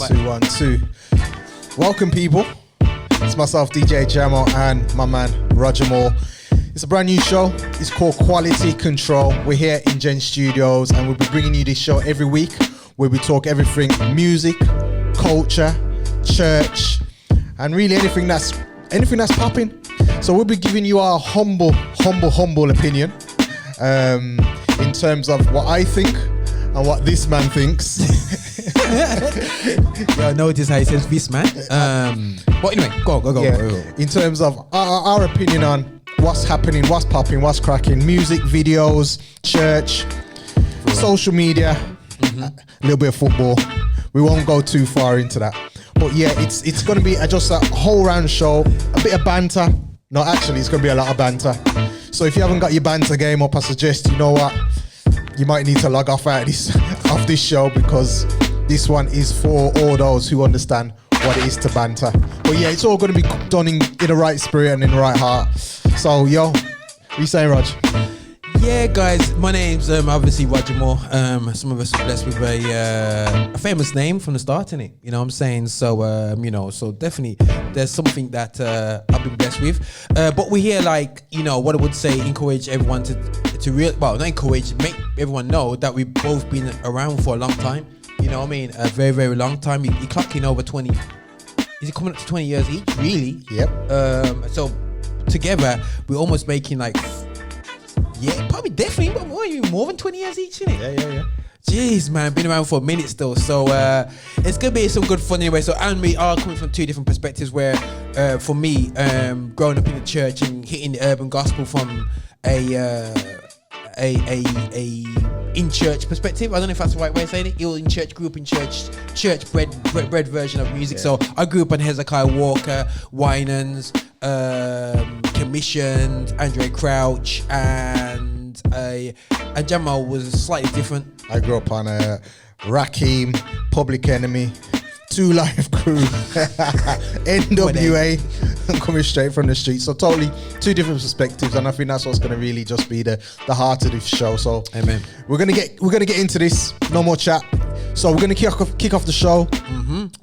2, 1, 2. Welcome, people. It's myself, DJ Jamo, and my man, Roger Moore. It's a brand new show. It's called Quality Control. We're here in Gen Studios, and we'll be bringing you this show every week where we talk everything music, culture, church, and really anything that's popping. So we'll be giving you our humble opinion in terms of what I think and what this man thinks. Yeah, notice how he says this man. But anyway, go. In terms of our opinion on what's happening, what's popping, what's cracking, music, videos, church, social media, a little bit of football. We won't go too far into that. But yeah, it's going to be just a whole round show, a bit of banter. No, actually, it's going to be a lot of banter. So if you haven't got your banter game up, I suggest, you know what, you might need to log off this show, because this one is for all those who understand what it is to banter. But yeah, it's all going to be done in the right spirit and in the right heart. So, yo, what you saying, Rog? Yeah, guys, my name's obviously Roger Moore. Some of us are blessed with a famous name from the start, innit? You know what I'm saying? So, so definitely there's something that I've been blessed with. But we're here, like, what I would say, encourage everyone to not encourage, make everyone know that we've both been around for a long time. You know what I mean? A very, very long time. You're clocking over 20. Is it coming up to 20 years each? Really? Yep. So together, we're almost making like, probably definitely more than 20 years each, innit? Yeah. Jeez, man, been around for a minute still. So it's gonna be some good fun anyway. So, and we are coming from two different perspectives. Where, for me, growing up in the church and hitting the urban gospel from a in church perspective. I don't know if that's the right way of saying it. You're in church, grew up in church bred version of music. Yeah. So I grew up on Hezekiah Walker, Winans, Commissioned, Andre Crouch, and Jamal was slightly different. I grew up on Rakim, Public Enemy, Two Life Crew, NWA. I'm coming straight from the street. So totally two different perspectives, and I think that's what's going to really just be the heart of this show. So amen. We're gonna get into this. No more chat. So we're gonna kick off the show.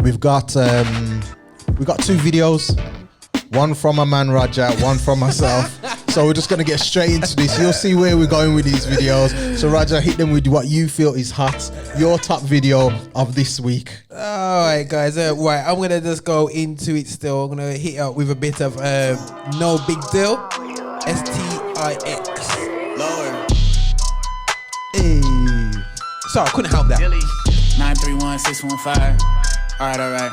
We've got two videos. One from my man Raja, one from myself. So we're just going to get straight into this. You'll see where we're going with these videos. So Raja, hit them with what you feel is hot. Your top video of this week. All right, guys. Right, I'm going to just go into it still. I'm going to hit out with a bit of No Big Deal. STIX. Lower. Hey. Sorry, I couldn't help that. 931-615. All right.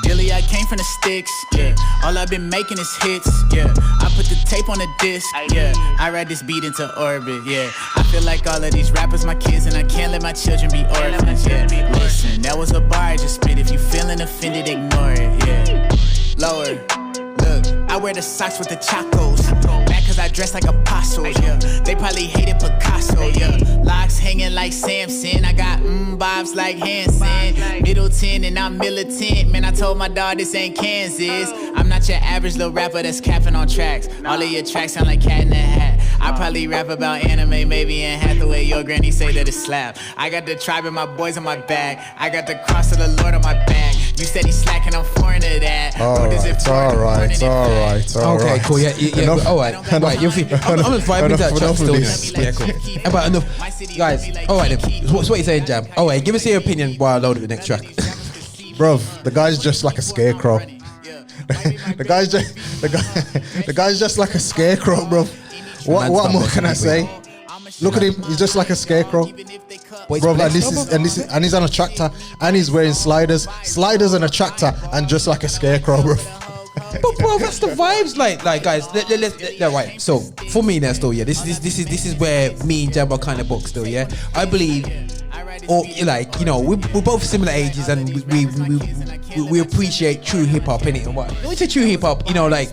Dilly, I came from the sticks, yeah. All I've been making is hits, yeah. I put the tape on the disc, yeah. I ride this beat into orbit, yeah. I feel like all of these rappers my kids, and I can't let my children be orphans, yeah. Listen, that was a bar I just spit. If you feeling offended, ignore it, yeah. Lower, look, I wear the socks with the chacos. Back cause I dress like apostles, yeah. They probably hated Picasso, yeah. Locks hanging like Samson. I got bobs like Hanson. Middleton and I'm militant. Man, I told my dog this ain't Kansas. I'm not your average little rapper that's capping on tracks. All of your tracks sound like Cat in the Hat. I probably rap about anime, maybe in Hathaway. Your granny say that it's slap. I got the tribe and my boys on my back. I got the cross of the Lord on my back. You said he's slacking, I'm foreign to that. All right. Okay, cool. Yeah. All right. Right. I'm vibing that track still. Yeah, cool. About enough, guys. All right. Then. What's what you saying, Jam? All right. Give us your opinion while I load the next track. Bruv, the guy's just like a scarecrow. the guy's just like a scarecrow, bro. What more can I say? Look at him, he's just like a scarecrow. Bro, and he's on a tractor and he's wearing sliders and a tractor and just like a scarecrow, bro. But bro, that's the vibes, like guys. Let's right. So for me now, still, yeah. This is where me and Jam are kind of booked still, yeah. I believe, or like we're both similar ages and we appreciate true hip hop, innit? And what? When we say true hip hop, like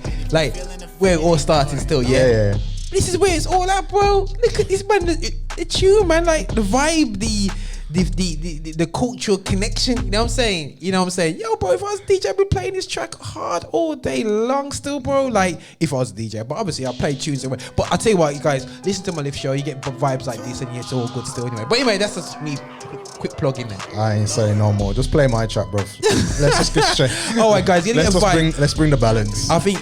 where it all started still, yeah. This is where it's all at, bro. Look at this, man. The tune, man. Like the vibe, the cultural connection. You know what I'm saying? Yo, bro, if I was a DJ, I'd be playing this track hard all day long still, bro. Like, if I was a DJ. But obviously, I play tunes. But I'll tell you what, you guys, listen to my live show. You get vibes like this, and it's all good still anyway. But anyway, that's just me. Quick plug in there. I ain't saying no more. Just play my track, bro. Let's just get straight. All right, guys. Let's bring the balance. I think,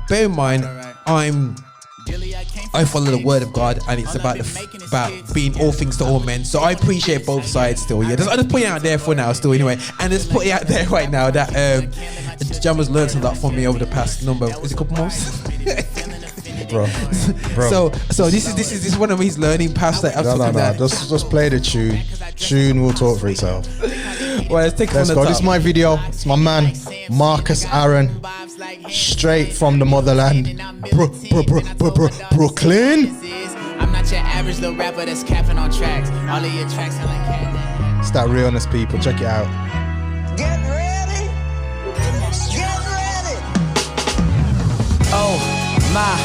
bear in mind, I follow the word of God, and it's about being all things to all men. So I appreciate both sides still. Yeah, I'm just putting it out there for now still anyway, and just put it out there right now that Jammer's learned a lot from me over the past number. Is it a couple months? Bro. So this is one of his learning paths that I'm talking about. Just play the tune. Tune will talk for itself. Well, let's go. Top. This is my video. It's my man Marcus Aaron, straight from the motherland, Brooklyn. I'm not your average little rapper that's capping on tracks. All of your tracks sound like cat. It's that realness, people. Check it out. Get ready. Get ready. Oh my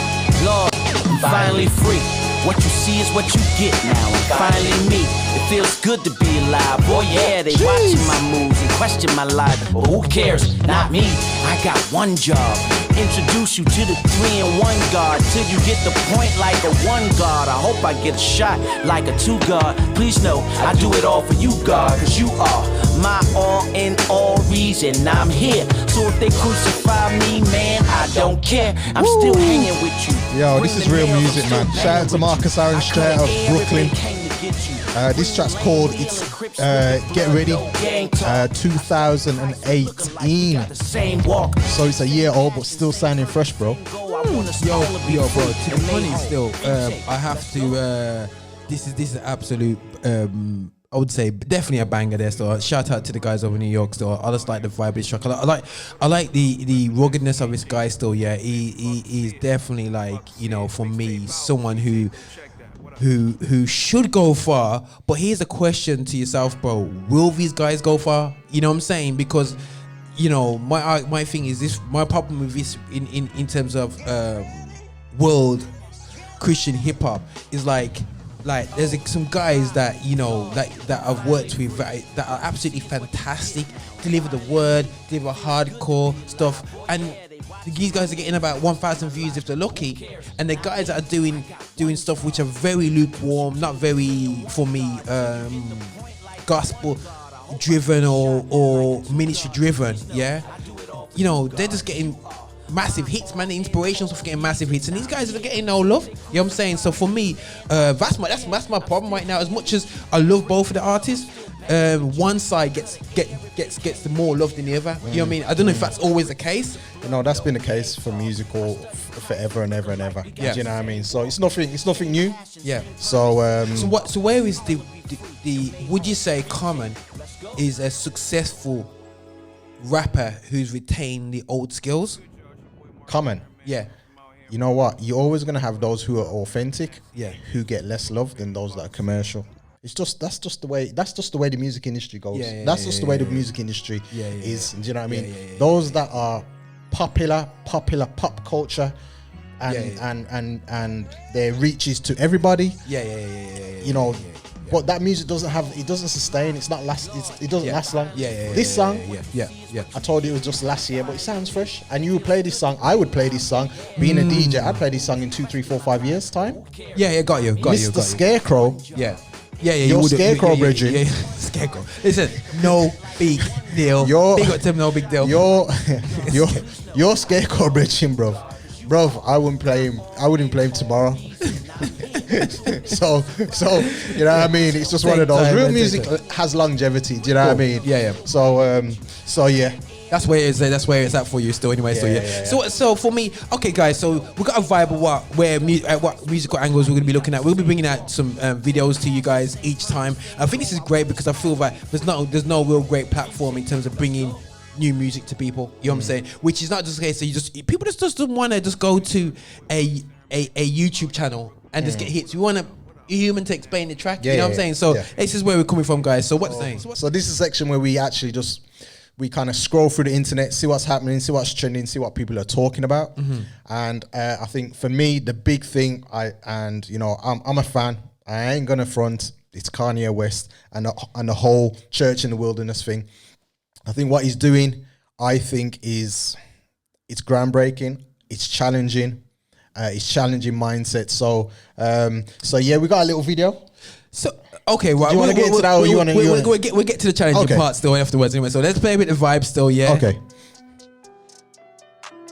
Lord, I'm finally free. What you see is what you get now. And finally me. It feels good to be alive. Oh yeah, they watching my moves and question my life. But who cares? Not me. I got one job. Introduce you to the 3-in-1 God till you get the point like a 1 God. I hope I get a shot like a 2 God. Please know I do it all for you, God, cause you are my all in all reason I'm here. So if they crucify me, man, I don't care. I'm still hanging with you. Yo, this is real music, man. Shout out to Marcus Aaron, straight out of Brooklyn. This track's called Get Ready, 2018. So it's a year old, but still sounding fresh, bro. Yo, bro. To be honest, still, I have to. This is an absolute. I would say definitely a banger there. So shout out to the guys over in New York. Still, I just like the vibe of this track. I like the ruggedness of this guy. Still, yeah, he's definitely like, for me, someone who should go far. But here's a question to yourself, bro: will these guys go far? You know what I'm saying? Because my thing is this. My problem with this in terms of world Christian hip hop is like there's some guys that that I've worked with that are absolutely fantastic, deliver the word, deliver hardcore stuff, and these guys are getting about 1,000 views if they're lucky, and the guys that are doing stuff which are very lukewarm, not very, for me, gospel driven or ministry driven, yeah, they're just getting massive hits, man. The inspirations of getting massive hits, and these guys are getting no love. You know what I'm saying? So for me, that's my problem right now. As much as I love both of the artists, one side gets the more love than the other. You know what I mean? I don't know if that's always the case. That's been the case for musical forever and ever and ever. Yeah. Do you know what I mean? So it's nothing new. Yeah. So So where is the would you say Common is a successful rapper who's retained the old skills? Common. Yeah. You know what? You're always gonna have those who are authentic, yeah, who get less love than those that are commercial. That's just the way the music industry goes. That's just the way the music industry is. Do you know what I mean? Those that are popular pop culture and their reaches to everybody. But that music doesn't sustain. It doesn't last long. This song, I told you it was just last year, but it sounds fresh. And you would play this song. I would play this song. Being a DJ, I'd play this song in 2, 3, 4, 5 years time. Got you. Mr. Scarecrow. Yeah. Your Scarecrow, Bridget. Yeah. Scarecrow. Listen, no big deal. Big up to him, no big deal. Your Scarecrow, Bridget, bro. I wouldn't play him tomorrow. so you know what I mean? It's just one of those. Real music has longevity. Do you know what I mean? Yeah. So yeah. That's where it's at. That's where it's at for you still. Anyway, So for me, okay, guys. So we got a vibe of what musical angles we're gonna be looking at. We'll be bringing out some videos to you guys each time. I think this is great because I feel that there's no real great platform in terms of bringing new music to people. You know what I'm saying? Which is not just the case. So people just don't want to just go to a YouTube channel and just get hits. We want a human to explain the track. You know what I'm saying? So this is where we're coming from, guys. So what's the thing? So this is a section where we actually we kind of scroll through the internet, see what's happening, see what's trending, see what people are talking about. And I think for me, the big thing, I'm a fan. I ain't gonna front. it's Kanye West and the whole church in the wilderness thing. I think what he's doing, I think it's groundbreaking. It's challenging. It's challenging mindset. So yeah, we got a little video. So okay, right. Do you want to get into that, or you want to? We'll get to the challenging part still afterwards. Anyway, so let's play with the vibe still. Yeah. Okay.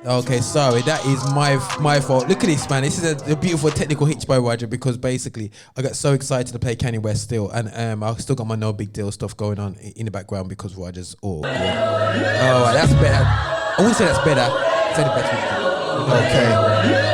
Okay, sorry, that is my fault. Look at this, man. This is a beautiful technical hitch by Roger, because basically I got so excited to play Kanye West still, and I still got my no big deal stuff going on in the background because Roger's all. Oh, right, that's better. I wouldn't say that's better. Say the better. Okay.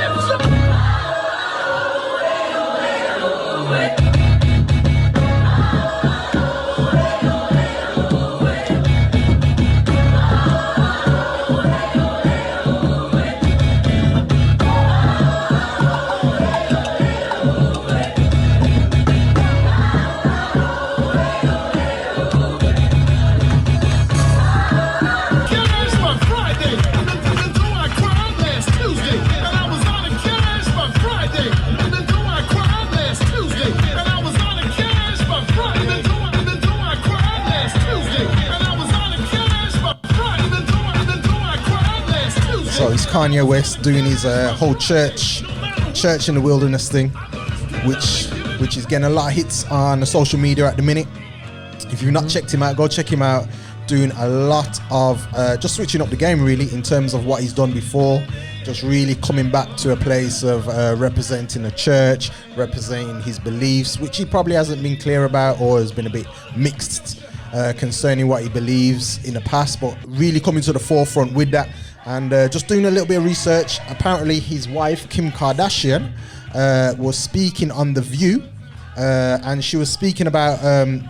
So it's Kanye West doing his whole church in the wilderness thing, which is getting a lot of hits on the social media at the minute. If you've not checked him out, go check him out. Doing a lot of just switching up the game really in terms of what he's done before. Just really coming back to a place of representing the church, representing his beliefs, which he probably hasn't been clear about or has been a bit mixed concerning what he believes in the past, but really coming to the forefront with that. And just doing a little bit of research, apparently his wife, Kim Kardashian, was speaking on The View, and she was speaking about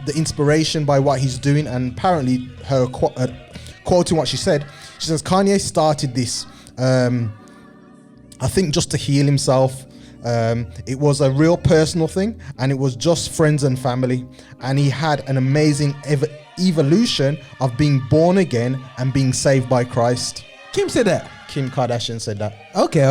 the inspiration by what he's doing, and apparently her quoting what she said, she says, Kanye started this, I think just to heal himself. It was a real personal thing, and it was just friends and family, and he had an amazing evolution of being born again and being saved by Christ. Kim said that. Kim Kardashian said that. Okay.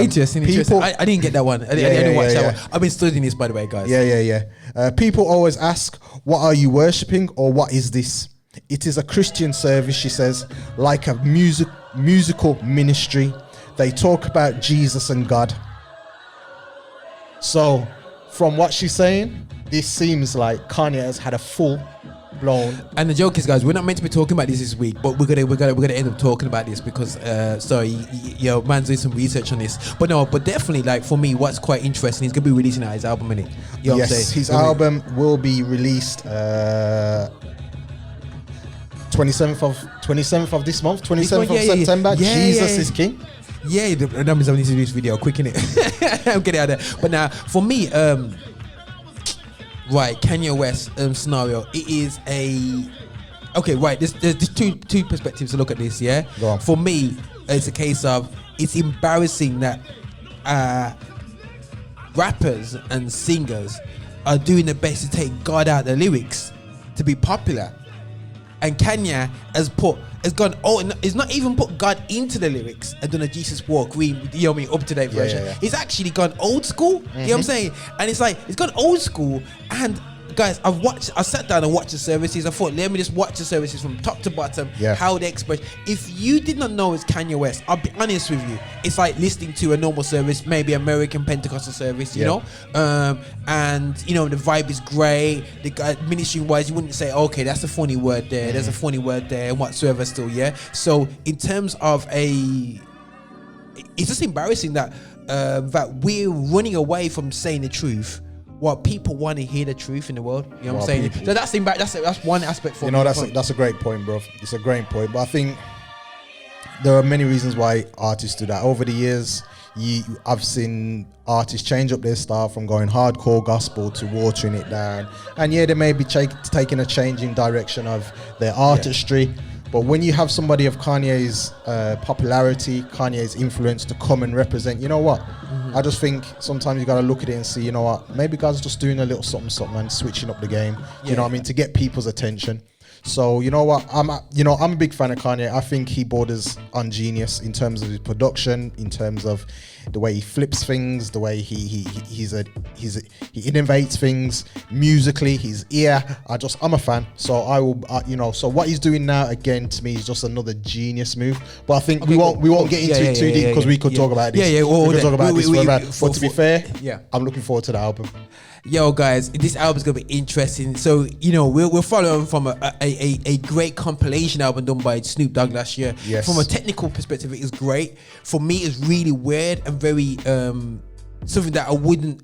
Interesting. I didn't get that one. I didn't watch that one. I've been studying this, by the way, guys. Yeah. People always ask, what are you worshipping, or what is this? It is a Christian service, she says, like a musical ministry. They talk about Jesus and God. So, from what she's saying, this seems like Kanye has had a full blown. And the joke is, guys, we're not meant to be talking about this week, but we're gonna end up talking about this because man's doing some research on this. But definitely, like, for me, what's quite interesting, he's gonna be releasing his album, innit? You know what I'm saying? His album will be released 27th of this month, 27th of September. Jesus is King. Yeah, that means I need to do this video quick, innit? I'm getting out of there. But now, for me, right, Kanye West scenario. It is right. There's two perspectives to look at this. Yeah. Go on. For me, it's a case of it's embarrassing that rappers and singers are doing their best to take God out of the lyrics to be popular, and Kanye has not even put God into the lyrics and done a Jesus walk, up to date version. Yeah. He's actually gone old school. You know what I'm saying? And it's like it's gone old school. And guys, I sat down and watched the services. I thought, let me just watch the services from top to bottom. Yeah. How they express. If you did not know it's Kanye West, I'll be honest with you, it's like listening to a normal service, maybe American Pentecostal service, you know, and the vibe is great. The guy, ministry wise, you wouldn't say, okay, that's a funny word there, there's a funny word there, and whatsoever still. So in terms of it's just embarrassing that we're running away from saying the truth. What people want to hear the truth in the world, you know what I'm saying? So that's one aspect for me. That's a great point, bro. It's a great point, but I think there are many reasons why artists do that. Over the years, I've seen artists change up their style from going hardcore gospel to watering it down, and they may be taking a change in direction of their artistry. But when you have somebody of Kanye's popularity, Kanye's influence to come and represent, you know what? I just think sometimes you got to look at it and see, you know what? Maybe God's just doing a little something and switching up the game. You know what I mean? To get people's attention. So you know what, I'm a big fan of Kanye. I think he borders on genius in terms of his production, in terms of the way he flips things, the way he innovates things musically, his ear. I'm a fan. So I will, so what he's doing now again to me is just another genius move. But I think we won't get into it too deep because we could talk about this. We could talk about this forever. But to be fair, I'm looking forward to the album. Yo, guys, this album's gonna be interesting. So, we're following from a great compilation album done by Snoop Dogg last year. Yes. From a technical perspective, it is great. For me, it's really weird and very something that I wouldn't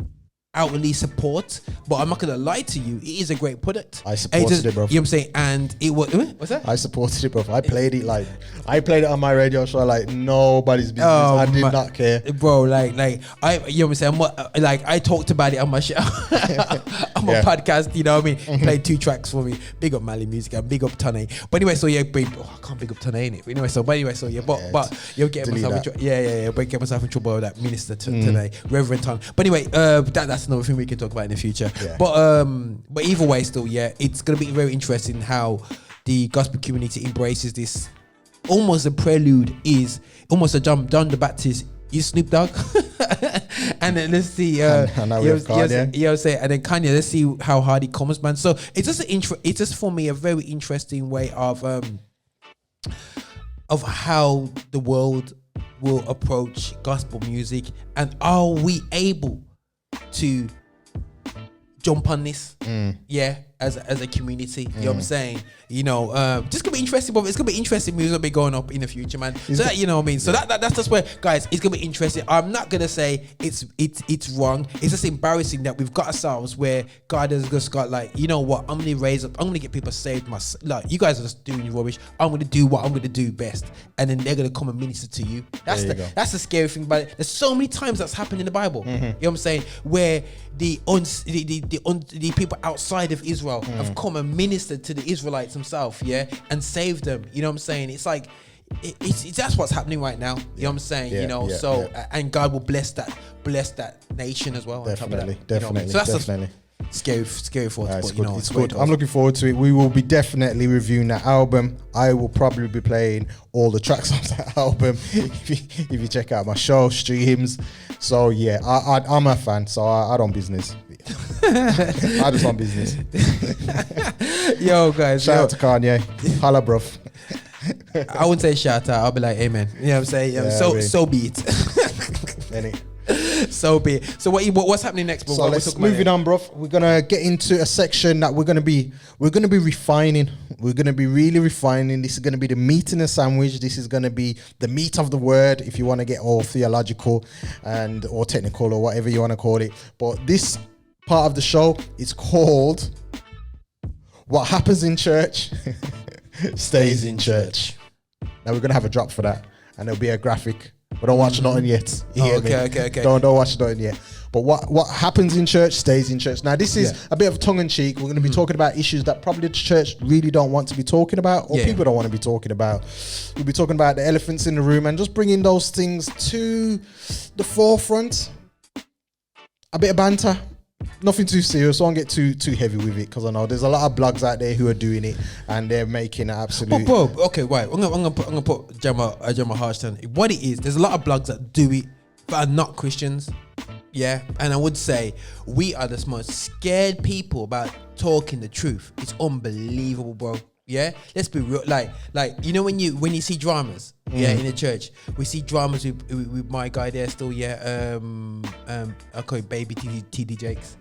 outwardly support, but I'm not gonna lie to you, it is a great product. I supported it, bro. You know what I'm saying? And it was what's that? I supported it, bro. I played it on my radio show like nobody's business. I did not care, bro. Like I, you know what I'm saying? I talked about it on my show, on my podcast. You know what I mean? Played 2 tracks for me. Big up Mali Music and big up Tane. But anyway, so yeah, babe, I can't big up Tane in it. But you're getting myself in trouble. But get myself in trouble with that minister today, Reverend Tane. But anyway, that's another thing we can talk about in the future. Yeah. But either way, still, it's gonna be very interesting how the gospel community embraces this. Almost a prelude is almost a John the Baptist is Snoop Dogg, and then let's see. And now we have Kanye. And then Kanye. Let's see how hard he comes, man. So it's just it's just for me a very interesting way of how the world will approach gospel music, and are we able to jump on this as a community? You know what I'm saying? Just gonna be interesting, but it's gonna be interesting music will be going up in the future, man. So that, you know what I mean? So that's just where, guys, it's gonna be interesting. I'm not gonna say it's wrong. It's just embarrassing that we've got ourselves where God has just got like, you know what, I'm gonna raise up, I'm gonna get people saved. You guys are just doing your rubbish. I'm gonna do what I'm gonna do best, and then they're gonna come and minister to you. That's the scary thing about it. There's so many times that's happened in the Bible. You know what I'm saying? Where the people outside of Israel have come and ministered to the Israelites themselves, and saved them. You know what I'm saying? It's like it's that's what's happening right now. You know what I'm saying? And God will bless that nation as well. Definitely. So that's definitely scary thoughts. It's good. It's good. I'm looking forward to it. We will be definitely reviewing that album. I will probably be playing all the tracks of that album if you check out my show streams. So yeah, I'm a fan. So I don't business. I just want business. Yo, guys, shout out to Kanye. Holla, bruv. I wouldn't say shout out. I'll be like, amen. You know what I'm saying? So be it. So be it. So what's happening next, bro? So let's moving on, bro. We're gonna get into a section that we're gonna be refining. We're gonna be really refining. This is gonna be the meat in the sandwich. This is gonna be the meat of the word, if you want to get all theological or technical or whatever you want to call it. But this part of the show is called "What Happens in Church Stays in Church." Now we're gonna have a drop for that, and there'll be a graphic. But don't watch nothing yet. Okay. Don't watch nothing yet. But what happens in church stays in church. Now this is a bit of tongue in cheek. We're going to be talking about issues that probably the church really don't want to be talking about, or people don't want to be talking about. We'll be talking about the elephants in the room and just bringing those things to the forefront. A bit of banter. Nothing too serious. I won't get too heavy with it, because I know there's a lot of blogs out there who are doing it and they're making an absolute. Bro, okay, right. I'm gonna put Gemma Harshton. What it is, there's a lot of blogs that do it but are not Christians. Yeah, and I would say we are the most scared people about talking the truth. It's unbelievable, bro. Yeah, let's be real. Like you know when you see dramas, in the church, we see dramas with my guy there still. I call it Baby TD Jakes.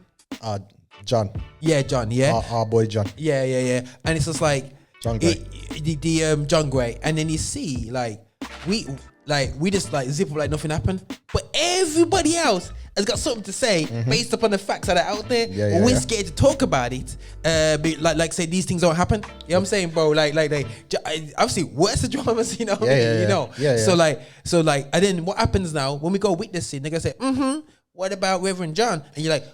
John. Yeah, John. Yeah, our boy John. Yeah. And it's just like John Gray. The John Gray, and then you see we just zip up like nothing happened, but everybody else has got something to say based upon the facts that are out there. We're scared to talk about it. But say these things don't happen. You know what I'm saying, bro? Obviously worse the dramas, you know. So and then what happens now when we go witnessing? They're gonna say, what about Reverend John? And you're like,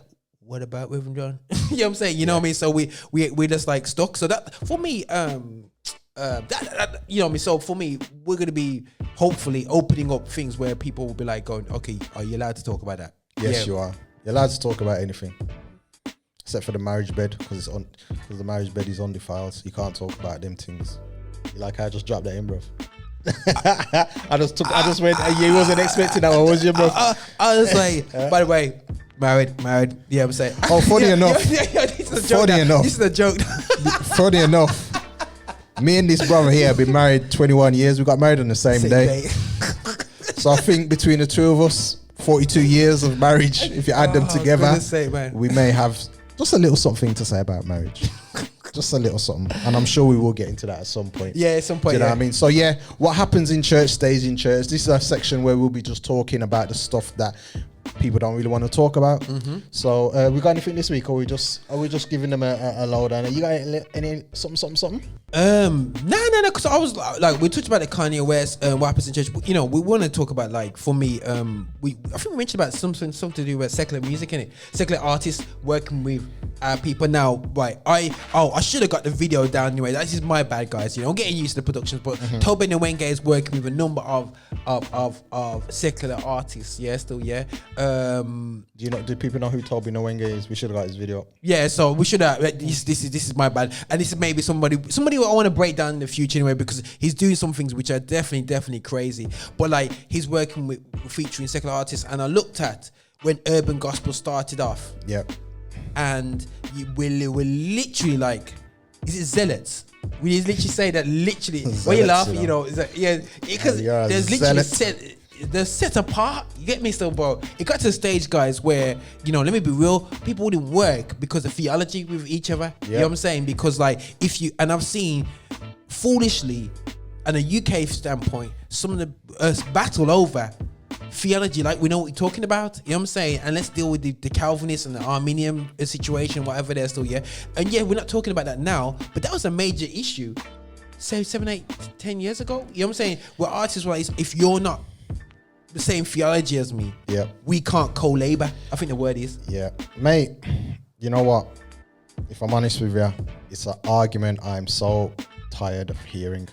what about Reverend John? You know what I'm saying? You know what I mean? So we're just like stuck. So that for me, you know what I mean? So for me, we're gonna be hopefully opening up things where people will be like going, okay, are you allowed to talk about that? Yes, you are. You're allowed to talk about anything. except for the marriage bed, because the marriage bed is undefiled. So you can't talk about them things. I just dropped that in, bro. I just went. You wasn't expecting that one, was you, bro? I was like, by the way, married. Yeah, I'm saying. Oh, funny enough. This is a joke. This is a joke. Funny enough, me and this brother here have been married 21 years. We got married on the same day. So I think between the two of us, 42 years of marriage, if you add them together, we may have just a little something to say about marriage. Just a little something. And I'm sure we will get into that at some point. Yeah, at some point. Do you know what I mean? So yeah, what happens in church stays in church. This is a section where we'll be just talking about the stuff that people don't really want to talk about. So we got anything this week, or are we just giving them a lowdown? You got any something? No, because I was like, we talked about the Kanye West, what happens in church. But, we want to talk about, like, for me, I think we mentioned about something to do with secular music, innit? Secular artists working with people now. Right, I should have got the video down anyway. That is my bad, guys. I'm getting used to the productions, but Toby Nwenge is working with a number of secular artists. Yeah, still, yeah. Do people know who Toby Nwenge is? We should have got his video. Yeah, so we should have. This is my bad, and this is maybe somebody I want to break down in the future anyway, because he's doing some things which are definitely crazy. But like, he's working with featuring secular artists, and I looked at when urban gospel started off. Yeah, and we're literally like, is it zealots? We literally say that literally. Why you laughing? Is that, yeah, because there's literally they're set apart. You get me, still, bro? It got to the stage, guys, where, let me be real, people wouldn't work because of theology with each other. You know what I'm saying? Because, like, and I've seen foolishly, on a UK standpoint, some of us battle over theology, like we know what we're talking about. You know what I'm saying? And let's deal with the Calvinist and the Arminian situation, whatever they're still, yeah. And yeah, we're not talking about that now, but that was a major issue, say 7, 8, 10 years ago. You know what I'm saying? Where artists were like, if you're not the same theology as me, we can't co-labor. I think the word is. Yeah, mate, you know what? If I'm honest with you, it's an argument I'm so tired of hearing.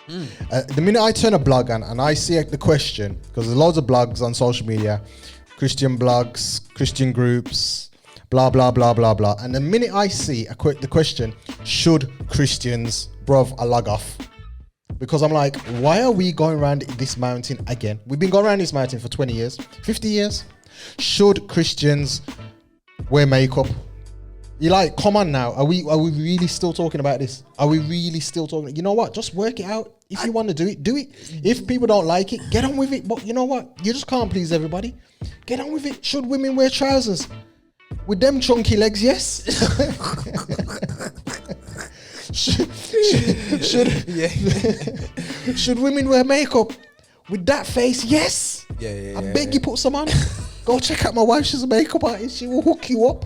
The minute I turn a blog on and I see the question, because there's loads of blogs on social media, Christian blogs, Christian groups, blah, blah, blah, blah, blah. And the minute I see the question, should Christians, bruv, I log off. Because I'm like, why are we going around this mountain again? We've been going around this mountain for 20 years, 50 years. Should Christians wear makeup? You're like, come on now. Are we really still talking about this? Are we really still talking? You know what? Just work it out. If you want to do it, do it. If people don't like it, get on with it. But you know what? You just can't please everybody. Get on with it. Should women wear trousers? With them chunky legs, yes. Should women wear makeup? With that face, yes. I beg you, put some on. Go check out my wife. She's a makeup artist. She will hook you up.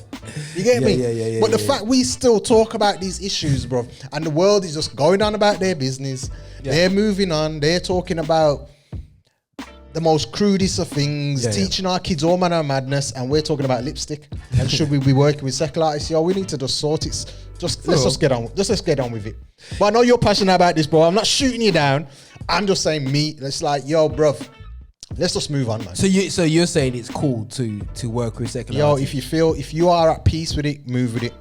You get me? But the fact we still talk about these issues, bro, and the world is just going on about their business. They're moving on. They're talking about the most crudest of things, teaching our kids all manner of madness, and we're talking about lipstick. And should we be working with secular artists? We need to just sort it. Let's get on with it. But I know you're passionate about this, bro. I'm not shooting you down. I'm just saying, it's like, yo, bro, let's just move on, man. So you're saying it's cool to work with secular artists? If you are at peace with it, move with it.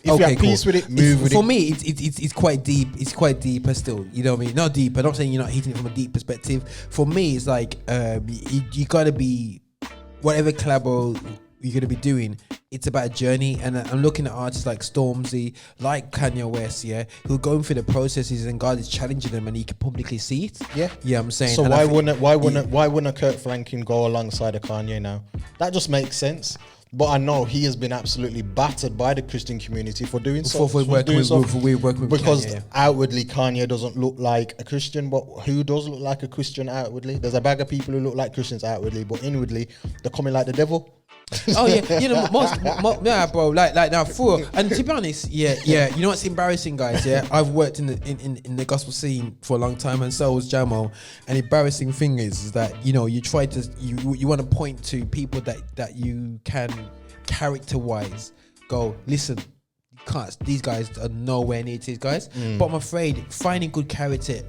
If you're at peace with it, move with it. For me, it's quite deep. It's quite deeper still. You know what I mean? Not deep. I'm not saying you're not hitting it from a deep perspective. For me, it's like you gotta be, whatever collabo you're gonna be doing, it's about a journey. And I'm looking at artists like Stormzy, like Kanye West, who are going through the processes, and God is challenging them, and you can publicly see it. Yeah, I'm saying. So why wouldn't a Kurt Franklin go alongside a Kanye now? That just makes sense. But I know he has been absolutely battered by the Christian community for doing so. For working with because Kanye, outwardly Kanye doesn't look like a Christian, but who does look like a Christian outwardly? There's a bag of people who look like Christians outwardly, but inwardly they're coming like the devil. Oh yeah, bro. Like now, and to be honest, you know what's embarrassing, guys? I've worked in the gospel scene for a long time, and so was Jamo. And the embarrassing thing is that you try to you want to point to people that you can character-wise go, listen, you can't. These guys are nowhere near these guys. But I'm afraid finding good character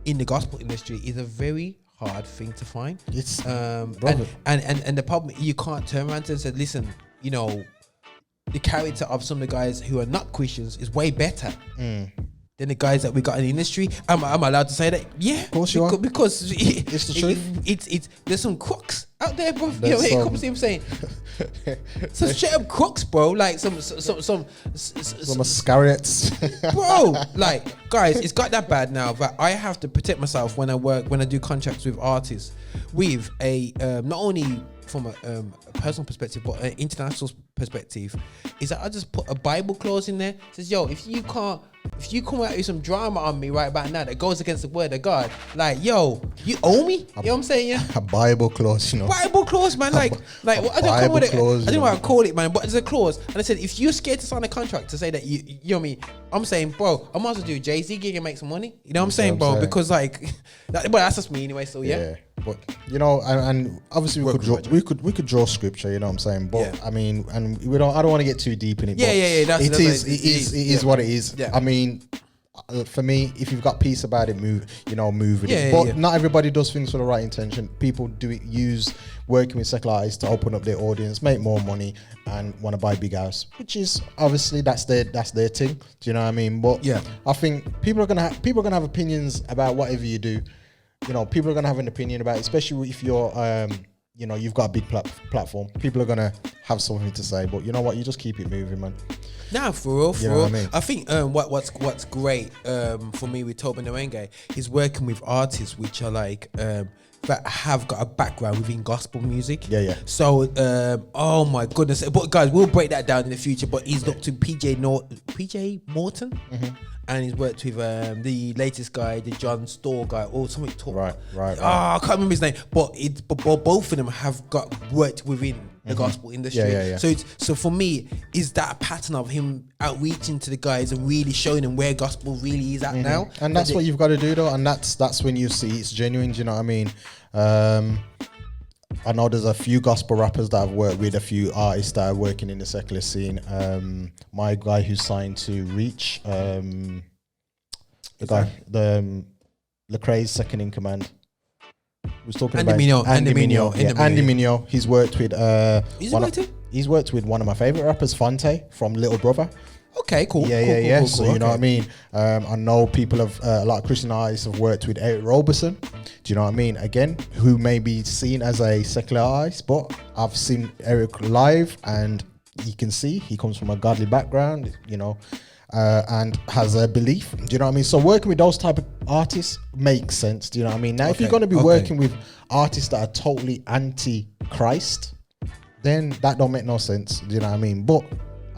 in the gospel industry is a very hard thing to find. It's and the problem, you can't turn around and say, listen, the character of some of the guys who are not Christians is way better than the guys that we got in the industry. Am I allowed to say that? Yeah, of course you are. Because It's the truth. It's there's some crooks out there, bro. You know, it comes to him saying some straight up crooks, bro. Like some Iscariot's. bro. Like, guys, it's got that bad now that I have to protect myself when I do contracts with artists, with a not only from a personal perspective but an international perspective, is that I just put a Bible clause in there. It says, yo, if you come out with some drama on me right about now that goes against the word of God, like, yo, you owe me. You know what I'm saying? Yeah. A Bible clause, you know. Bible clause, man. Like I don't come with it. Clause, I don't know what I call it, man. But there's a clause, and I said, if you're scared to sign a contract to say that you know what I mean, I'm saying, bro, I might as well do a Jay-Z gig and make some money. You know what I'm saying, bro? Because like, but that's just me anyway. So yeah. But you know, and obviously we could draw scripture. You know what I'm saying? But I mean, and we don't. I don't want to get too deep in it. Yeah. It is what it is. Yeah. I mean, for me, if you've got peace about it, move with it. But not everybody does things for the right intention. People use working with secular artists to open up their audience, make more money, and want to buy big house, which is obviously that's their thing. Do you know what I mean? But I think people are gonna have opinions about whatever you do. You know, people are gonna have an opinion about it, especially if you're you've got a big platform. People are gonna have something to say, but you know what? You just keep it moving, man. Nah, for real. What I mean? I think what's great for me with Tobin Nwenge is working with artists which are like that have got a background within gospel music. Yeah. So oh my goodness, but guys, we'll break that down in the future. But he's looked to PJ Morton. Mm-hmm. And he's worked with the latest guy, the John Storr guy, or something. Right. I can't remember his name, but both of them have worked within the gospel industry. Yeah. So for me, is that a pattern of him outreaching to the guys and really showing them where gospel really is at now? And that's what you've got to do, though. And that's when you see it's genuine. Do you know what I mean? I know there's a few gospel rappers that I've worked with, a few artists that are working in the secular scene. My guy who's signed to Reach, Lecrae's second in command. Was talking Andy Mineo. Andy Mineo. He's worked with he's worked with one of my favorite rappers, Fonte from Little Brother. Okay, cool. Cool, so you know what I mean. I know people have a lot of Christian artists have worked with Eric Roberson. Do you know what I mean? Again, who may be seen as a secular artist, but I've seen Eric live, and you can see he comes from a godly background. You know. And has a belief. Do you know what I mean? So working with those type of artists makes sense. Do you know what I mean? Now, if you're going to be working with artists that are totally anti-Christ, then that don't make no sense. Do you know what I mean? But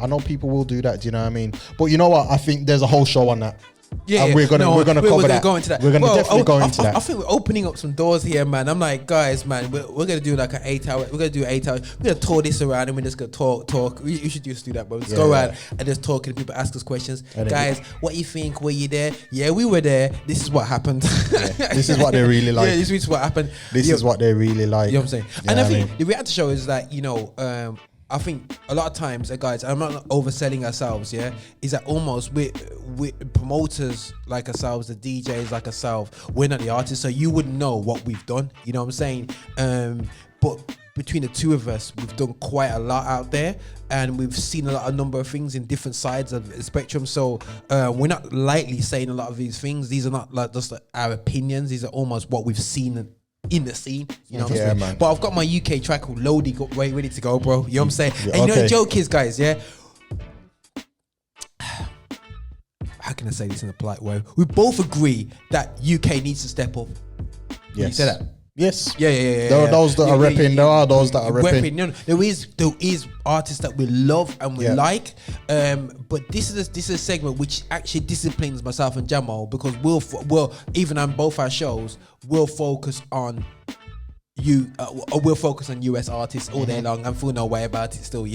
I know people will do that. Do you know what I mean? But you know what? I think there's a whole show on that. Yeah, we're gonna cover that. Go into that. We're gonna definitely go into that. I think we're opening up some doors here, man. I'm like, guys, man, we're gonna do like an 8 hour. We're gonna do 8 hours. We're gonna tour this around, and we're just gonna talk. You should just do that, bro. Let's go around and just talk, and people ask us questions. Guys, what you think? Were you there? Yeah, we were there. This is what happened. This is what they really like. Yeah, this is what happened. This is what they really like. You know what I'm saying? And I think the reality show is that I think a lot of times, guys, I'm not overselling ourselves, is that almost we promoters like ourselves, the DJs like ourselves, we're not the artists, so you wouldn't know what we've done, you know what I'm saying? But between the two of us, we've done quite a lot out there, and we've seen a number of things in different sides of the spectrum, so we're not lightly saying a lot of these things. These are not like just our opinions, these are almost what we've seen in the scene, you know what I'm saying? Man. But I've got my UK track called Lodi ready to go, bro. You know what I'm saying? And you know the joke is, guys, how can I say this in a polite way? We both agree that UK needs to step up. Yes. Can you say that? Yes. Yeah. There are those that are repping. There are those that are repping. No, there is artists that we love and we like. But this is a segment which actually disciplines myself and Jamal, because we'll even on both our shows we'll focus on we'll focus on US artists all day long and feel no way about it still,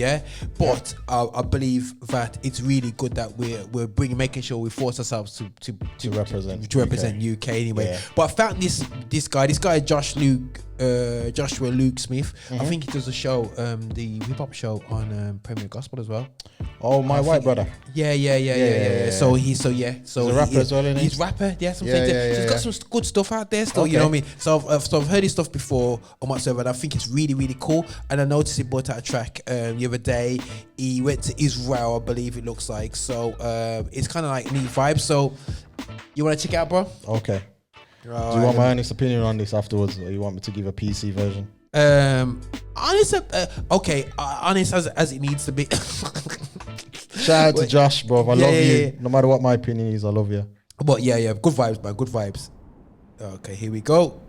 but I believe that it's really good that we're making sure we force ourselves to represent UK anyway. But I found this guy Josh Luke Joshua Luke Smith. I think he does a show, the hip hop show on Premier Gospel as well. Oh, my white brother. Yeah. So he's a rapper as well, isn't he? He's rapper, yeah. So he's got some good stuff out there still. Okay. You know what I mean? So I've heard his stuff before or whatsoever, and I think it's really, really cool. And I noticed he brought out a track the other day. He went to Israel, I believe it looks like. So it's kind of like neat vibe. So you want to check it out, bro? Okay. Right. Do you want my honest opinion on this afterwards, or you want me to give a PC version? Honest, honest as it needs to be. Shout out to Josh, bro. I love you. Yeah. No matter what my opinion is, I love you. But yeah, good vibes, man. Good vibes. Okay, here we go.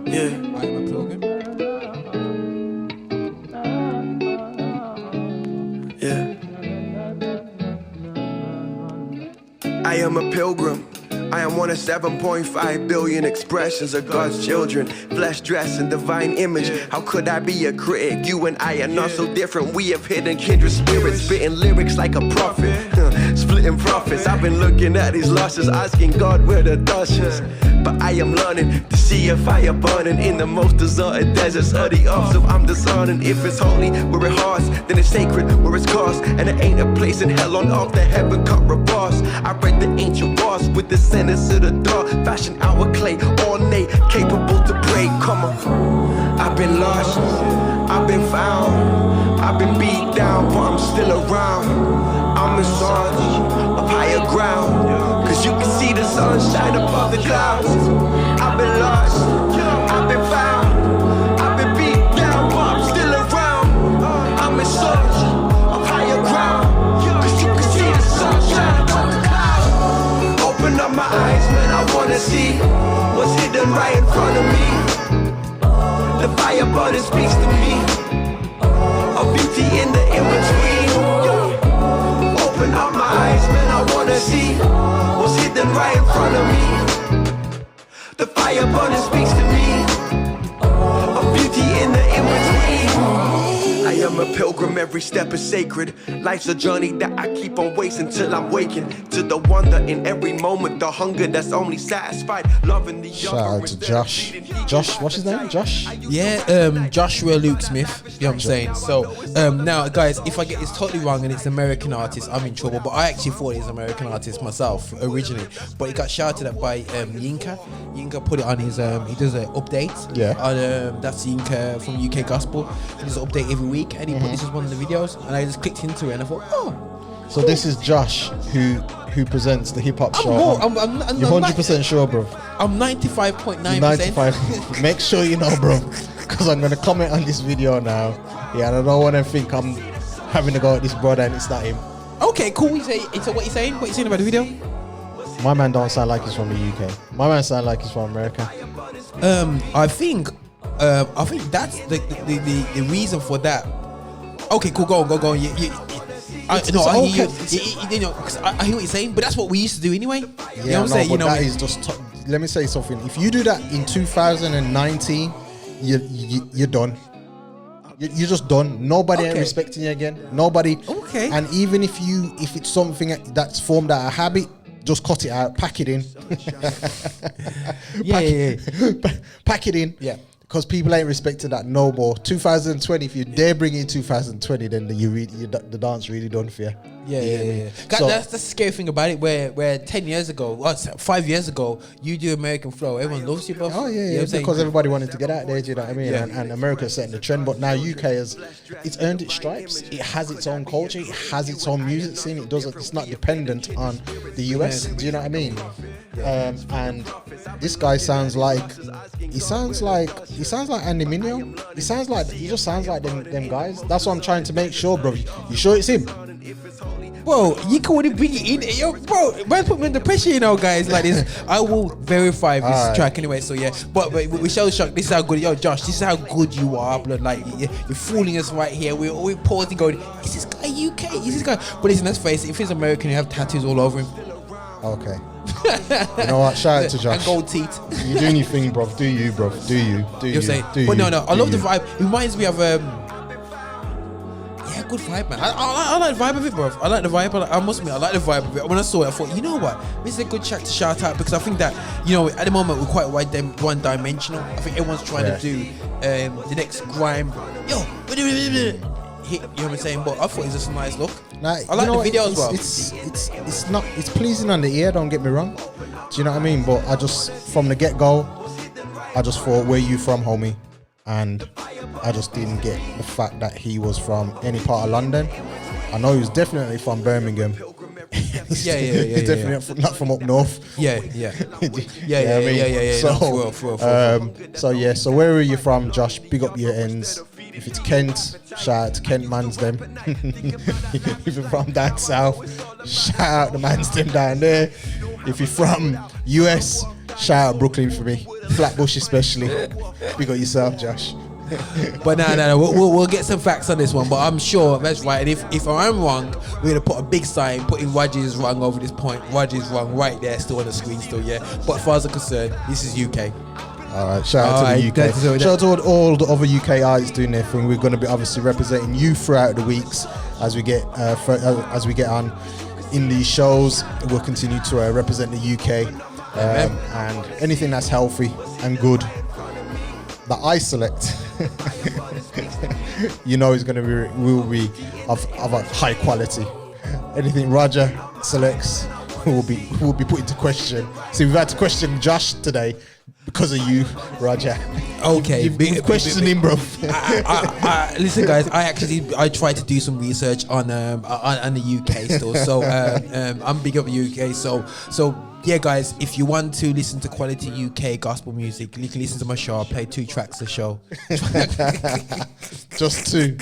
Yeah. I am a pilgrim. Yeah. I am a pilgrim. I am one of 7.5 billion expressions of God's children. Flesh dressed in divine image. How could I be a critic? You and I are not so different. We have hidden kindred spirits, spitting lyrics like a prophet. Splitting prophets. I've been looking at these losses, asking God where the dust is. But I am learning to see a fire burning in the most deserted deserts of the earth. So I'm discerning if it's holy where it hearts, then it's sacred where it's cost. And it ain't a place in hell on earth that heaven can't reverse. I read the ancient wars with the sentence of the dark, fashion out of clay, ornate, capable to break. Come on, I've been lost, I've been found, I've been beat down, but I'm still around. I'm in search of higher ground, cause you can see the sunshine above the clouds. I've been lost, I've been found, I've been beat down, but I'm still around. I'm in search of higher ground, cause you can see the sunshine above the clouds. Open up my eyes, man, I wanna see what's hidden right in front of me. The fire burning speaks to me, a beauty in the in-between. Open up my eyes, man, I wanna see what's hidden right in front of me. The fire burning speaks to me, a beauty in the in-between. I am a pilgrim, every step is sacred. Life's a journey that I keep on wasting till I'm waking to the wonder in every moment, the hunger that's only satisfied, loving the shout out to Josh. What's his name? Josh? Yeah, Joshua Luke Smith. You know what I'm saying? So now, guys, if I get this totally wrong and it's an American artist, I'm in trouble. But I actually thought it was an American artist myself originally. But it got shouted at by Yinka. Yinka put it on his. He does an update. Yeah. On that's Yinka from UK Gospel. He does an update every week, and he put this as one of the videos, and I just clicked into it, and I thought, oh. So this is Josh who presents the hip hop show. I'm You're 100% sure, bro. I'm 95.9%. 95. Make sure you know, bro, because I'm gonna comment on this video now. Yeah, and I don't want to think I'm having to go at this brother and it's not him. Okay, cool. So what you saying? What you saying about the video? My man don't sound like he's from the UK. My man sound like he's from America. I think that's the reason for that. Okay, cool. Go on. I hear what you're saying, but that's what we used to do anyway. You know what I'm saying? That is just. Let me say something. If you do that in 2019, you're done. You're just done. Nobody ain't respecting you again. Nobody. Okay. And even if it's something that's formed out of habit, just cut it out, pack it in. Pack it in. Yeah. Because people ain't respecting that no more. 2020, if you dare bring in 2020, then the dance really done for you. Yeah. So, that's the scary thing about it. Where 10 years ago, 5 years ago, you do American flow, everyone loves you, bro. Oh yeah, you know because everybody wanted to get out there. Do you know what I mean? Yeah. And America's setting the trend, but now UK it's earned its stripes. It has its own culture. It has its own music scene. It's not dependent on the US. Do you know what I mean? And this guy sounds like Andy Mineo. He just sounds like them guys. That's what I'm trying to make sure, bro. You sure it's him? Bro, you can already bring it in. Yo, bro, man, put me under pressure, guys, like this. I will verify this track anyway, so yeah. But we show shock. This is how good, yo, Josh, this is how good you are, blood. Like, you're fooling us right here. We're pausing going, is this guy UK? Is this guy? But listen, let's face it, if he's American, you have tattoos all over him. Okay. You know what? Shout out to Josh. And gold teeth. You doing your thing, bro. Do you, bro. Do you. You're saying? But no, I love the vibe. It reminds me of, good vibe, man. I like the vibe of it, bro. I like the vibe. I must admit, I like the vibe of it. When I saw it, I thought, you know what? This is a good track to shout out because I think that, you know, at the moment we're quite one-dimensional. I think everyone's trying to do the next grime. Yo, hit, you know what I'm saying? But I thought it was just a nice look. Nah, I like the video as well. It's pleasing on the ear. Don't get me wrong. Do you know what I mean? But I just from the get-go, I just thought, where you from, homie? And I just didn't get the fact that he was from any part of London. I know he was definitely from Birmingham. He's definitely not from up north. Yeah. So where are you from, Josh? Big up your ends. If it's Kent, shout out to Kent Mansden. If you're from down south, shout out to Mansden down there. If you're from US, shout out Brooklyn for me. Flatbush especially. Big up yourself, Josh. But no, we'll get some facts on this one. But I'm sure that's right. And if I'm wrong, we're gonna put a big sign putting Roger is wrong over this point. Roger is wrong right there, still on the screen, still. Yeah. But as far as I'm concerned, this is UK. All right, shout out to the UK. Shout out to all the other UK artists doing their thing. We're going to be obviously representing you throughout the weeks as we get on in these shows. We'll continue to represent the UK and anything that's healthy and good that I select. You know, is going to will be of a high quality. Anything Roger selects will be put into question. See, we've had to question Josh today. Because of you, Roger. Okay, you've questioned him, bro. Listen, guys. I tried to do some research on the UK still. So I'm big up UK. So yeah, guys. If you want to listen to quality UK gospel music, you can listen to my show. I play 2 tracks a show. Just 2.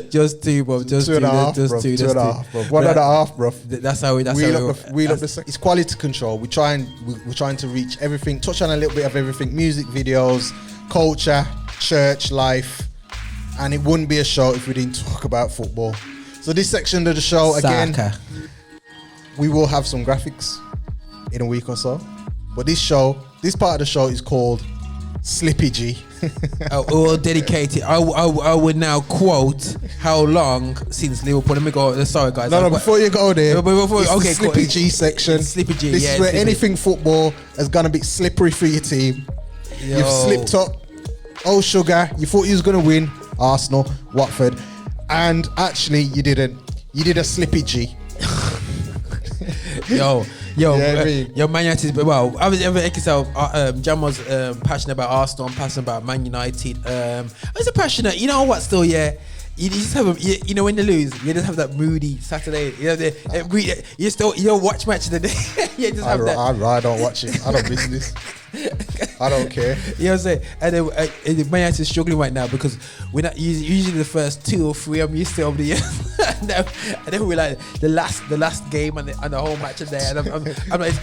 Just 2, bro. Just 2 and a half, bro. 2 and a half, bro. 1 and a half, bro. That's how we. It's quality control. We're trying to reach everything. Touch on a little bit of everything: music, videos, culture, church life, and it wouldn't be a show if we didn't talk about football. So this section of the show, again, we will have some graphics in a week or so. But this part of the show is called Slippy G. We'll dedicate it. I would now quote how long since Liverpool. Let me go. Sorry, guys. No, before you go there, it's the Slippy G section. Slippy G. This is where anything football is gonna be slippery for your team. Yo. You've slipped up. Oh sugar! You thought you was gonna win Arsenal, Watford, and actually you didn't. You did a Slippy G. Yo, I mean? Yo, Man United. Well, I was Jam was passionate about Arsenal. I'm passionate about Man United. I was passionate. You know what? Still, yeah. You just have you know, when they lose, you just have that moody Saturday. You know, you don't watch match of the day. You just have that. I don't watch it. I don't business. I don't care. You know what I'm saying? And then Man United is struggling right now because we're not usually the first 2 or 3 I'm used to over the years. and then we're like the last game and the whole match of the day, and I'm like,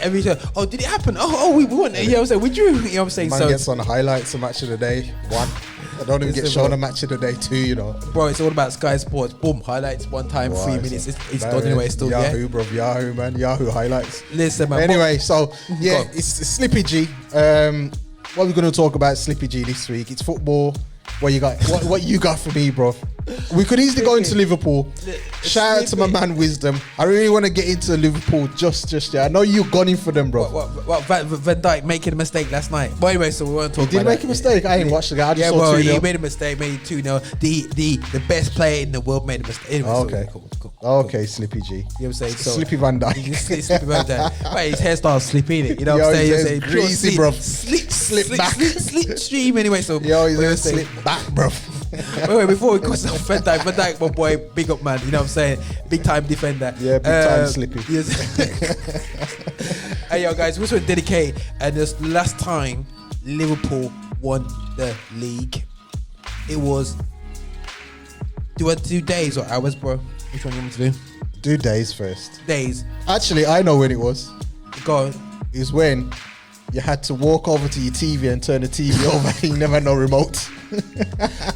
and we say, oh, did it happen? Oh, we won. You know what I'm saying? We drew. You know what I'm saying? Man so gets on the highlights of match of the day 1. I don't even get shown a match of the day 2, you know. Bro, it's all about Sky Sports. Boom, highlights 1 time, 3 minutes. It's done anyway. Still, Yahoo, bro, Yahoo, man, Yahoo highlights. Listen, man. Anyway, so yeah, it's Slippy G. What we're going to talk about Slippy G this week? It's football. What you got? What you got for me, bro? We could easily go into Liverpool. Shout out to my man Wisdom. I really want to get into Liverpool just yeah. I know you're gunning for them, bro. What Van Dijk making a mistake last night. But anyway, so we want to talk about Did he make a mistake? I ain't watched the guy. I just saw 2-0. He made a mistake, made 2-0. The best player in the world made a mistake. Anyway, okay. Cool. Okay, Slippy G. You know what I'm saying? So, Slippy Van Dijk. Slippy Van Dijk. Wait, his hairstyle's slippy, innit? You know what I'm saying? Greasy, bro. Slip back. Slip stream anyway. So yo, he's gonna slip back, bro. Wait, before we go to Van Dijk, my boy, big up man. You know what I'm saying? Big time defender. Yeah, big time Slippy. Yes. Hey, yo, guys, we just want to dedicate. And this last time Liverpool won the league, it was. Do you want to do days or hours, bro? Which one you want me to do? Do days first. Days. Actually, I know when it was. Go on. It was when you had to walk over to your TV and turn the TV over and you never had no remote.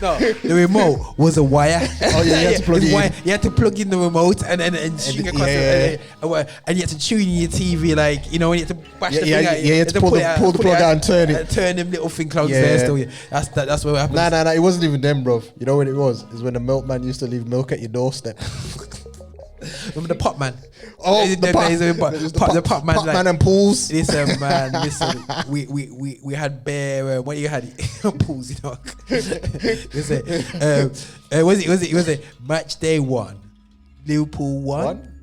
No, the remote was a wire. Oh yeah, you had to plug it in. You had to plug in the remote and string across and you had to tune in your TV, like, you know, when you had to bash the thing out. You had to pull the plug out and turn it. Turn them little thing clouds there still. Yeah. That's what happened. Nah, it wasn't even them, bro. You know what it was? It's when the milkman used to leave milk at your doorstep. Remember the pop man? Oh, the pop man, like, and pools. Listen, man, listen. We had bear. What you had pools, you know. Listen, was it match day 1, Liverpool won.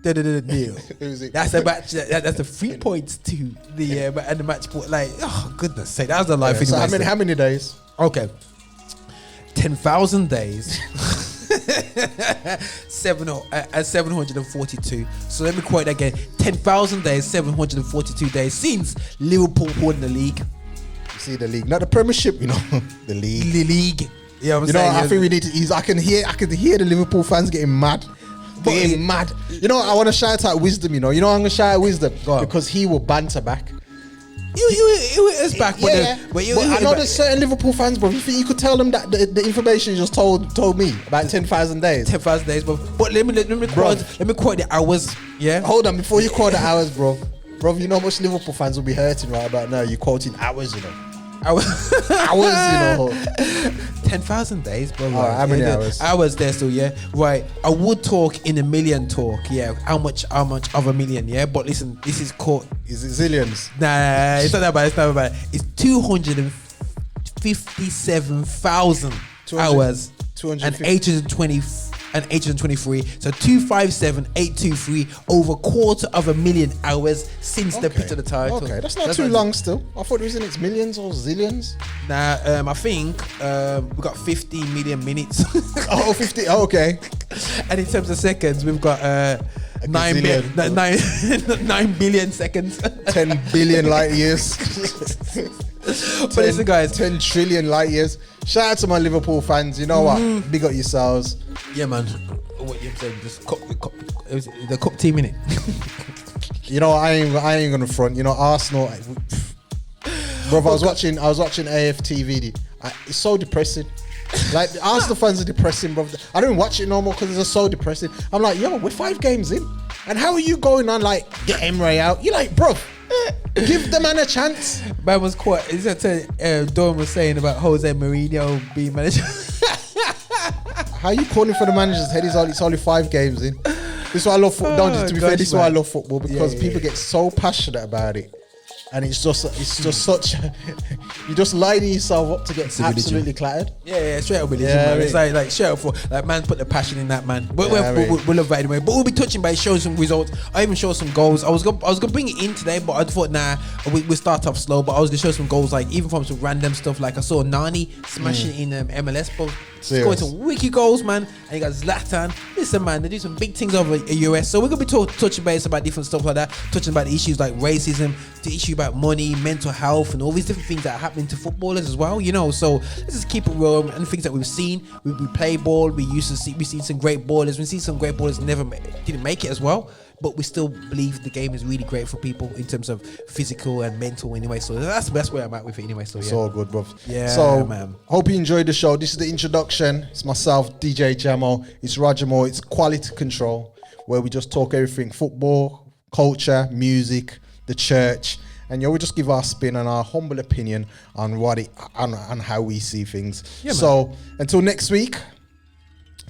Deal. That's the match. That's the 3 points to the and the match point. Like, oh goodness sake, that was a life. So how many days? Okay, 10,000 days. 742. So let me quote that again: 10,000 days, 742 days since Liverpool won the league. You see the league, not the Premiership. You know, the league. The league. Yeah, I'm saying. You know, I think we need to. I can hear the Liverpool fans getting mad. Getting mad. You know, I want to shout out Wisdom. You know, I'm gonna shout out Wisdom because he will banter back. He was back, but I know there's certain Liverpool fans, bro. You think you could tell them that the information you just told me about 10,000 days? 10,000 days, but let me quote the hours. Yeah. Hold on, before you quote the hours, bro. Bro, you know how much Liverpool fans will be hurting right about now. You quoting hours, you know. Hours, you know. 10,000 days, bro. Right, how many hours? Hours there still, yeah. Right. I would talk in a million talk, yeah. How much of a million, yeah. But listen, this is called. Is it zillions? Nah, it's not that bad. It's 257,000 hours. 823. So 257,823, over 250,000 hours since the pit of the title. Okay, that's not too long still. I thought it was in its millions or zillions. Nah, I think we got 15 million minutes. 50. Oh, okay. And in terms of seconds, we've got 9 billion seconds. 10 billion light years. But listen, guys, 10 trillion light years. Shout out to my Liverpool fans. You know what? Big up yourselves. Yeah, man. What you saying? Just the cup team, innit? You know, I ain't gonna front. You know, Arsenal. Bro, I was watching AFTV. It's so depressing. Like, the Arsenal fans are depressing, bro. I don't watch it no more because it's so depressing. I'm like, yo, we're 5 games in, and how are you going on like get Emre out? You're like, bro, give the man a chance. Man was quite. Is that Dawn was saying about Jose Mourinho being manager? How are you calling for the manager's head? It's only 5 games in. This is why I love football. To be fair, this is why I love football, because people get so passionate about it. And it's just such. You're just lining yourself up to get absolutely clattered. Yeah, straight up religion, man. It's like straight up for like, man, put the passion in that, man. We'll love that anyway. But we'll be touching by showing some results. I even show some goals. I was gonna bring it in today, but I thought we'll start off slow. But I was gonna show some goals, like even from some random stuff. Like I saw Nani smashing in MLS, but scoring some wicked goals, man. And you got Zlatan. Listen, man, they do some big things over the US. So we're gonna be touching base about different stuff like that, touching about the issues like racism, the issue about money, mental health, and all these different things that are happening to footballers as well, you know. So let's just keep it real, and things that we've seen. We play ball. We've seen some great ballers. We've seen some great ballers didn't make it as well, but we still believe the game is really great for people in terms of physical and mental anyway. So that's the best way I'm at with it anyway. So yeah, it's all good, bro. Yeah, so man, hope you enjoyed the show. This is the introduction. It's myself, DJ Jamo. It's Roger Moore. It's Quality Control, where we just talk everything: football, culture, music, the church. And we just give our spin and our humble opinion on on how we see things. Yeah, so until next week,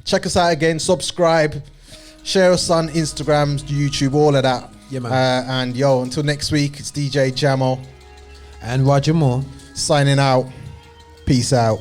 check us out again, subscribe, share us on Instagram, YouTube, all of that. Yeah, man. And until next week, it's DJ Jamo and Roger Moore signing out. Peace out.